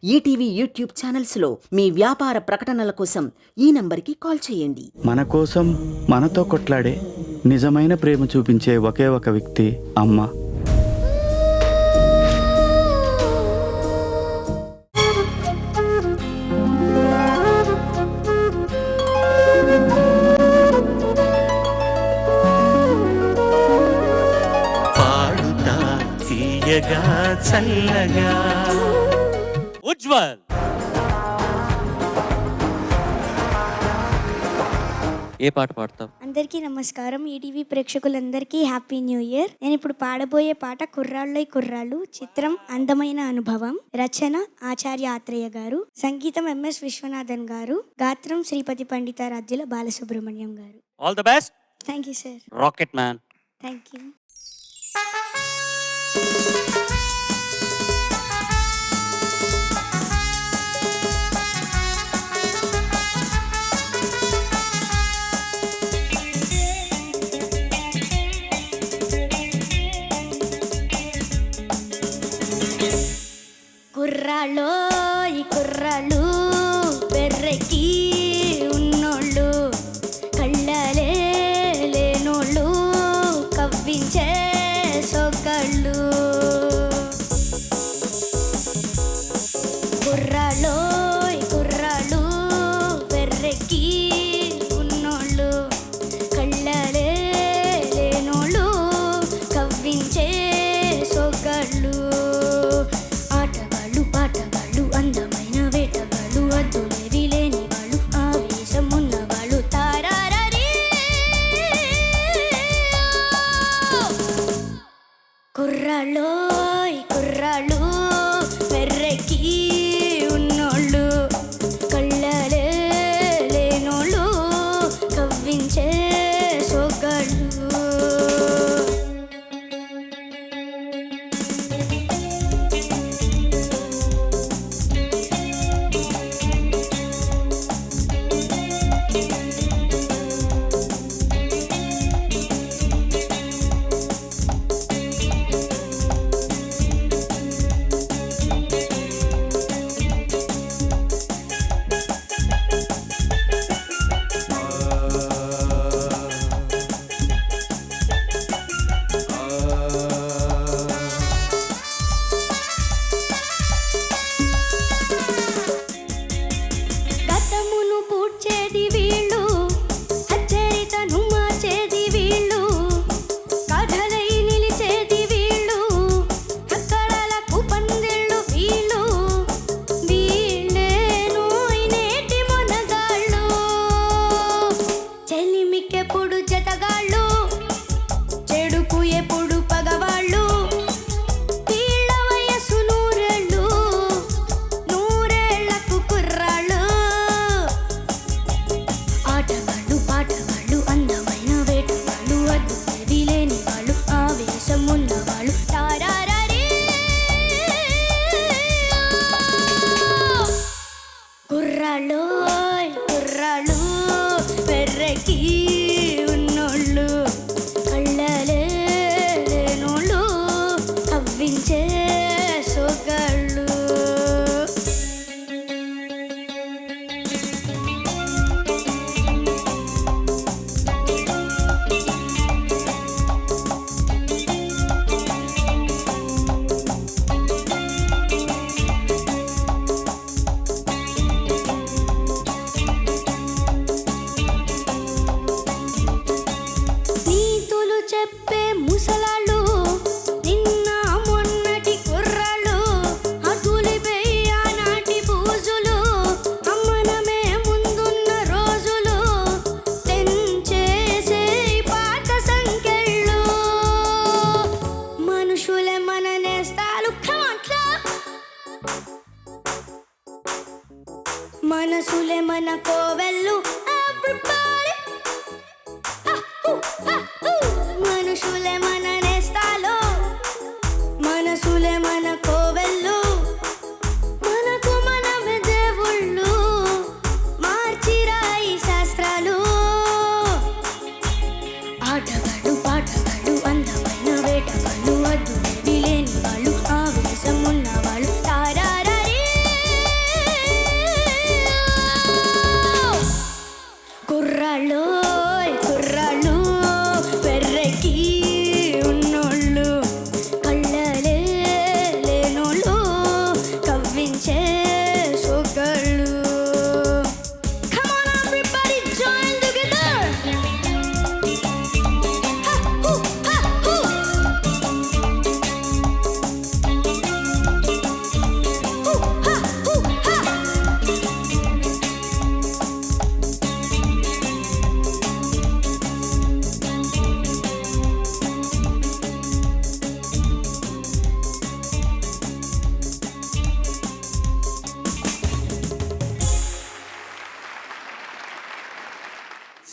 ETV YouTube ఛానల్స్లో మీ వ్యాపార ప్రకటనల కోసం ఈ నంబర్కి కాల్ చేయండి. మన కోసం మనతో కొట్లాడే నిజమైన ప్రేమ చూపించే ఒకే ఒక వ్యక్తి అమ్మ. పాడుతా తీయగా చల్లగా ఉజ్వల్ ఏ పాట పాడతావు? అందరికీ నమస్కారం. ఈటీవీ ప్రేక్షకులందరికీ హ్యాపీ న్యూ ఇయర్. నేను ఇప్పుడు పాడబోయే పాట కుర్రాళ్ళై కుర్రాళ్ళు, చిత్రం అందమైన అనుభవం, రచన ఆచార్య ఆత్రేయ గారు, సంగీతం ఎంఎస్ విశ్వనాథన్ గారు, గాత్రం Sripati Panditaradhyula Balasubrahmanyam garu. All the best. Thank you sir. Rocket man. Thank you. కుర్రాళ్ళో ఈ కుర్రాళ్ళు బెర్రెకి ఉన్నోళ్ళు, కళ్ళలే లేనోళ్ళు, కవ్వించే సొగ్గళ్ళు. కుర్రాళ్ళో ఈ కుర్రాళ్ళు బెర్రెకి ఉన్నోళ్ళు, కళ్ళలే లేనోళ్ళు, కవ్వించే సొగ్గళ్ళు. పాటగాళ్ళు, అందమైన వేటగాళ్ళు, అద్దులేవి లేని వాళ్ళు, ఆవేశం ఉన్నవాళ్ళు, తారారీ. కుర్రాళ్ళు కుర్రాళ్ళు పెర్రెకి ఉన్నోళ్ళు, కళ్ళలే లేనోళ్ళు, కవ్వించే సొగ్గళ్ళు. కుర్రాళ్ళు పెర్రెకి ఉన్నోళ్ళు, కళ్ళలే లేనోళ్ళు, కవ్వించే సొగ్గళ్ళు. చెప్పే ముసలాళ్ళు, నిన్న మొన్నటి కుర్రాళ్ళు, అతులిపోయి ఆనాటి పూజులు, అమ్మనమే ముందున్న రోజులు, తెంచేసే పాత సంకెళ్ళు. మనుషులే మన నేస్తాలు, మనసులే మన కోవెళ్ళు. మనుషులే మన నేస్తాలో, మనసులే మన కోవెళ్ళు, మనకు మనమే దేవుళ్ళు, మార్చిరాయి శాస్త్రాలు. ఆటగాళ్ళు పాటగాళ్ళు, అందమైన వేటగాళ్ళు, అద్దులేవి లేని వాళ్ళు, ఆవేశం ఉన్నవాళ్ళు, తారారీ.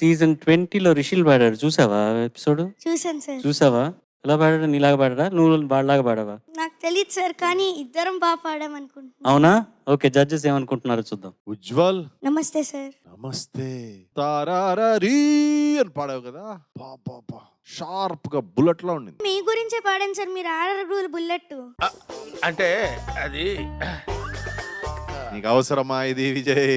సీజన్ 20లో రిషిల్ పాడాడు, చూసావా ఎపిసోడ్? చూసాను సార్. చూసావా? ఎలా పాడాడు? నీలాగా పాడాడా, నువ్వు వాళ్ళలాగా పాడావా? నాకు తెలియదు సార్, కానీ ఇద్దరం బాగా పాడామనుకుంటున్నాను. అవునా? ఓకే, జడ్జెస్ ఏమనుకుంటున్నారో చూద్దాం. ఉజ్వల్ నమస్తే సార్. నమస్తే. తారారీ అని పాడావు కదా, పాపా షార్ప్ గా బుల్లెట్ లా ఉండింది. మీ గురించే పాడాను సార్, మీరు ఆడరు బుల్లెట్. అంటే అది నీకు అవసరమా ఇది విజయ్?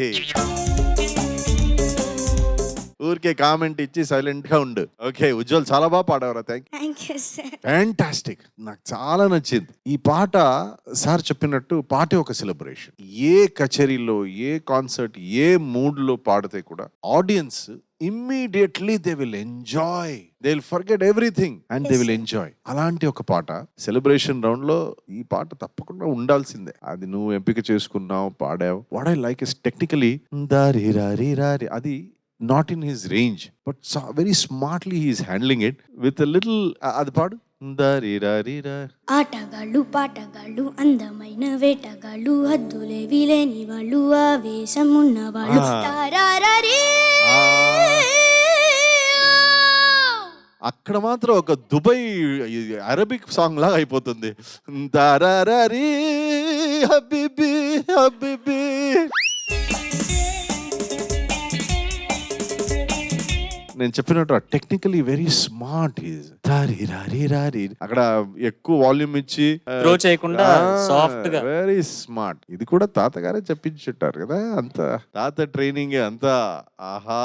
ఊరికే కామెంట్ ఇచ్చి సైలెంట్ గా ఉండు. ఓకే ఉజ్వల్, చాలా బాగా పాడావరా. Thank you sir. ఫ్యాంటాస్టిక్, నాకు చాలా నచ్చింది ఈ పాట. సార్ చెప్పినట్టు పాటే ఒక సెలబ్రేషన్. ఏ కచేరీలో, ఏ కాన్సర్ట్, ఏ మూడ్ లో పాడితే కూడా audience immediately they will enjoy, they will forget everything and they will enjoy. అలాంటి ఒక పాట సెలబ్రేషన్ రౌండ్ లో ఈ పాట తప్పకుండా ఉండాల్సిందే. అది నువ్వు ఎంపిక చేసుకున్నావు, పాడావు. What I like is technically దారి రారి రారి, అది not in his range, but very smartly he is handling it with a little adi paadu dari rari ra. ఆటగాళ్ళు పాటగాళ్ళు అందమైన వేటగాళ్ళు హద్దులేవి లేని వాళ్ళు ఆవేశం ఉన్నవాళ్ళు తారారీ. అక్కడ మాత్రం ఒక దుబాయ్ అరబిక్ సాంగ్ లాగా అయిపోతుంది. దారారీ హబీబీ హబీబీ. నేను చెప్పినట్టు టెక్నికలీ వెరీ స్మార్ట్. అక్కడ ఎక్కువ వాల్యూమ్ ఇచ్చి త్రో చేయకుండా సాఫ్ట్ గా, వెరీ స్మార్ట్. ఇది కూడా తాతగారే చెప్పించుంటారు కదా, అంత తాత ట్రైనింగ్ అంతా. ఆహా,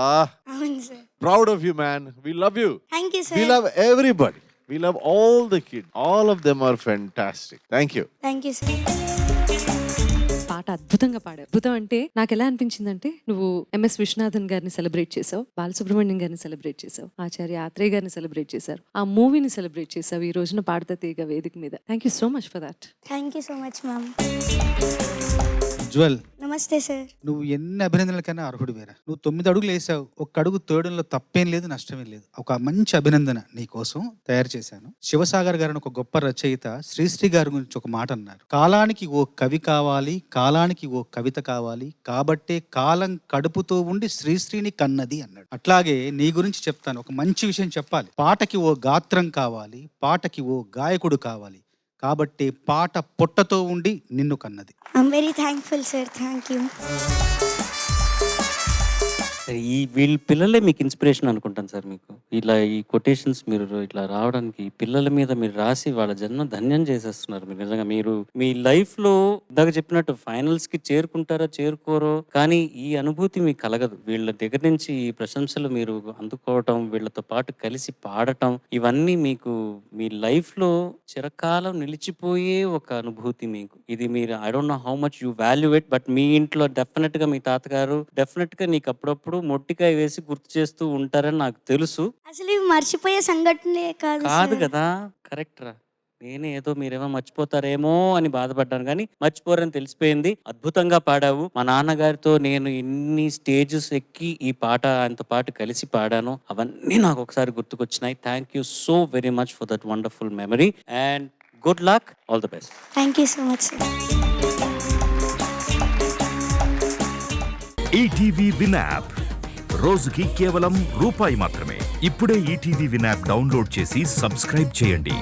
అవును sir. Proud of you man. We love you. Thank you we sir. Love everybody. We love all the kid. All of them are fantastic. Thank you. Thank you sir. పాట అద్భుతంగా పాడావు. అద్భుతం అంటే నాకు ఎలా అనిపించిందంటే, నువ్వు ఎంఎస్ విశ్వనాథన్ గారిని సెలబ్రేట్ చేసావు, బాలసుబ్రహ్మణ్యం గారిని సెలబ్రేట్ చేసావు, ఆచార్య ఆత్రేయ గారిని సెలబ్రేట్ చేశారు, ఆ మూవీని సెలబ్రేట్ చేసావు ఈ రోజున పాడతా తీగ వేదిక మీద. Thank you so much for that. Thank you so much ma'am. Ujjwal, నమస్తే సార్. నువ్వు ఎన్ని అభినందనలకైనా అర్హుడు వేరా. నువ్వు 9 అడుగులు వేసావు, 1 అడుగు తోడంలో తప్పేం లేదు, నష్టమేం లేదు. ఒక మంచి అభినందన నీ కోసం తయారు చేశాను. శివసాగర్ గారిని ఒక గొప్ప రచయిత శ్రీశ్రీ గారి గురించి ఒక మాట అన్నారు. కాలానికి ఓ కవి కావాలి, కాలానికి ఓ కవిత కావాలి, కాబట్టే కాలం కడుపుతో ఉండి శ్రీశ్రీని కన్నది అన్నాడు. అట్లాగే నీ గురించి చెప్తాను, ఒక మంచి విషయం చెప్పాలి. పాటకి ఓ గాత్రం కావాలి, పాటకి ఓ గాయకుడు కావాలి, కాబట్టి పాట పొట్టతో ఉండి నిన్ను కన్నది. I'm very thankful sir. Thank you. ఈ వీళ్ళ పిల్లలే మీకు ఇన్స్పిరేషన్ అనుకుంటాను సార్. మీకు ఇలా ఈ కొటేషన్స్ మీరు ఇట్లా రావడానికి పిల్లల మీద మీరు రాసి వాళ్ళ జన్మ ధన్యం చేసేస్తున్నారు మీరు. నిజంగా మీరు మీ లైఫ్ లో ఇందాక చెప్పినట్టు ఫైనల్స్ కి చేరుకుంటారో చేరుకోరో, కానీ ఈ అనుభూతి మీకు కలగదు. వీళ్ళ దగ్గర నుంచి ఈ ప్రశంసలు మీరు అందుకోవటం, వీళ్ళతో పాటు కలిసి పాడటం, ఇవన్నీ మీకు మీ లైఫ్ లో చిరకాలం నిలిచిపోయే ఒక అనుభూతి మీకు. ఇది మీరు I don't know how much you value it, but మీ ఇంట్లో డెఫినెట్ గా మీ తాతగారు డెఫినెట్ గా నీకు అప్పుడప్పుడు మొట్టికాయ వేసి గుర్తు చేస్తూ ఉంటారని నాకు తెలుసు. అసలు ఇవి మర్చిపోయే సంఘటనే కాదు కదా. కరెక్ట్ రా. నేనే ఏదో మీరేమో మర్చిపోతారేమో అని బాధపడ్డాను, కానీ మర్చిపోరని తెలిసిపోయింది. అద్భుతంగా పాడావు. మా నాన్నగారితో నేను ఎన్ని స్టేజెస్ ఎక్కి ఈ పాట ఆయనతో పాటు కలిసి పాడాను, అవన్నీ నాకు ఒకసారి గుర్తుకొచ్చినాయి. Thank you so very much for that wonderful memory and good luck. All the best. Thank you so much sir. ETV win app రోజుకి కేవలం ₹1 మాత్రమే. ఇప్పుడే ఈటీవీ విన్ యాప్ డౌన్లోడ్ చేసి సబ్స్క్రైబ్ చేయండి.